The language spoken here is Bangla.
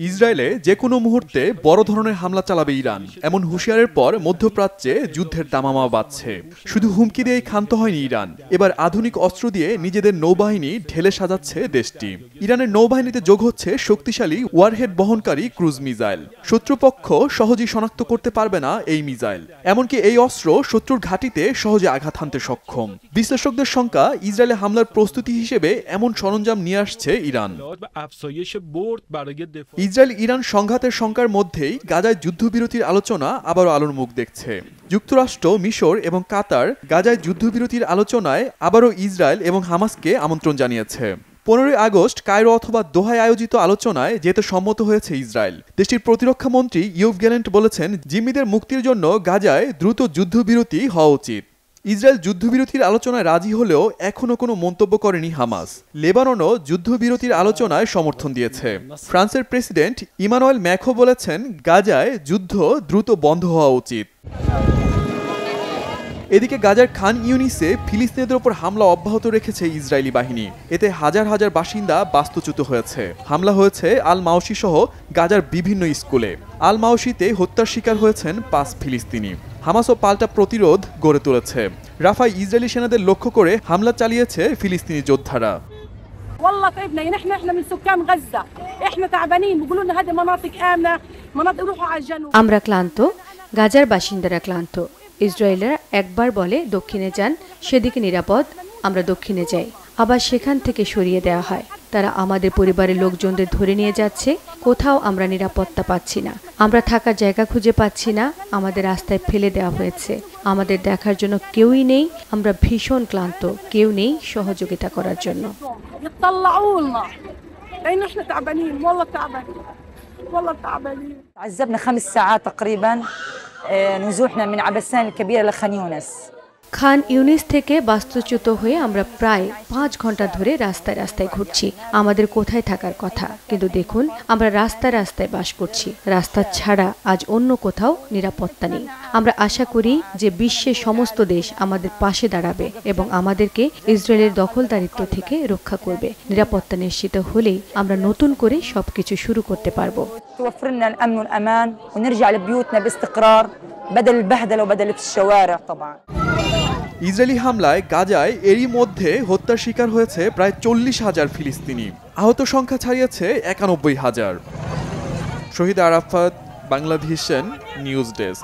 ইসরায়েলে যে কোনো মুহূর্তে বড় ধরনের হামলা চালাবে ইরান, এমন হুঁশিয়ারের পর মধ্যপ্রাচ্যে যুদ্ধের দামামা বাজছে। শুধু হুমকি দিয়েই ক্ষান্ত হয়নি ইরান, এবার আধুনিক অস্ত্র দিয়ে নিজেদের নৌবাহিনী ঢেলে সাজাচ্ছে দেশটি। ইরানের নৌবাহিনীতে যোগ হচ্ছে শক্তিশালী ওয়ারহেড বহনকারী ক্রুজ মিসাইল। শত্রুপক্ষ সহজেই শনাক্ত করতে পারবে না এই মিসাইল, এমনকি এই অস্ত্র শত্রুর ঘাঁটিতে সহজে আঘাত হানতে সক্ষম। বিশ্লেষকদের শঙ্কা, ইসরায়েলে হামলার প্রস্তুতি হিসেবে এমন সরঞ্জাম নিয়ে আসছে ইরান। ইসরায়েল ইরান সংঘাতের শঙ্কার মধ্যেই গাজায় যুদ্ধবিরতির আলোচনা আবারও আলোর মুখ দেখছে। যুক্তরাষ্ট্র, মিশর এবং কাতার গাজায় যুদ্ধবিরতির আলোচনায় আবারও ইসরায়েল এবং হামাসকে আমন্ত্রণ জানিয়েছে। 15 আগস্ট কায়রো অথবা দোহায় আয়োজিত আলোচনায় যেতে সম্মত হয়েছে ইসরায়েল। দেশটির প্রতিরক্ষা মন্ত্রী ইয়োভ গ্যালেন্ট বলেছেন, জিম্মিদের মুক্তির জন্য গাজায় দ্রুত যুদ্ধবিরতি হওয়া উচিত। ইসরায়েল যুদ্ধবিরতির আলোচনায় রাজি হলেও এখনও কোনো মন্তব্য করেনি হামাস। লেবাননও যুদ্ধবিরতির আলোচনায় সমর্থন দিয়েছে। ফ্রান্সের প্রেসিডেন্ট ইমানুয়েল ম্যাখো বলেছেন, গাজায় যুদ্ধ দ্রুত বন্ধ হওয়া উচিত। এদিকে গাজার খান ইউনিসে ফিলিস্তিনিদের ওপর হামলা অব্যাহত রেখেছে ইসরায়েলি বাহিনী। এতে হাজার হাজার বাসিন্দা বাস্তুচ্যুত হয়েছে। হামলা হয়েছে আল মাওশি সহ গাজার বিভিন্ন স্কুলে। আল মাওশিতে হত্যার শিকার হয়েছেন 5 ফিলিস্তিনি। হামাসও পাল্টা প্রতিরোধ গড়ে তুলেছে। রাফায় ইসরায়েলি সেনাদের লক্ষ্য করে হামলা চালিয়েছে ফিলিস্তিনি যোদ্ধারা। আমরা ক্লান্ত, গাজার বাসিন্দারা ক্লান্ত। ইসরায়েলরা একবার বলে দক্ষিণে যান, সেদিকে নিরাপদ, আমরা দক্ষিণে যাই, আবার সেখান থেকে সরিয়ে দেওয়া হয়। তারা আমাদের পরিবারের লোকজনদের ধরে নিয়ে যাচ্ছে। কোথাও আমরা নিরাপত্তা পাচ্ছি না, আমরা থাকার জায়গা খুঁজে পাচ্ছি না, আমাদের রাস্তায় ফেলে দেওয়া হয়েছে। আমাদের দেখার জন্য কেউই নেই, আমরা ভীষণ ক্লান্ত, কেউ নেই সহযোগিতা করার জন্য। عذبنا 5 ساعات تقريبا نزوحنا من عبسان الكبيرة لخان يونس। খান ইউনিস থেকে বাস্তুচ্যুত হয়ে আমরা প্রায় 5 ঘন্টা ধরে রাস্তায় রাস্তায় ঘুরছি। আমাদের কোথায় থাকার কথা, কিন্তু দেখুন আমরা রাস্তায় রাস্তায় বাস করছি। রাস্তা ছাড়া আজ অন্য কোথাও নিরাপত্তা নেই। আমরা আশা করি যে বিশ্বের সমস্ত দেশ আমাদের পাশে দাঁড়াবে এবং আমাদেরকে ইসরায়েলের দখলদারিত্ব থেকে রক্ষা করবে। নিরাপত্তা নিশ্চিত হলেই আমরা নতুন করে সবকিছু শুরু করতে পারবো। ইসরায়েলি হামলায় গাজায় এরই মধ্যে হত্যার শিকার হয়েছে প্রায় 40,000 ফিলিস্তিনি। আহত সংখ্যা ছাড়িয়েছে 91,000। শহীদ আরাফাত, বাংলাভিশন নিউজ ডেস্ক।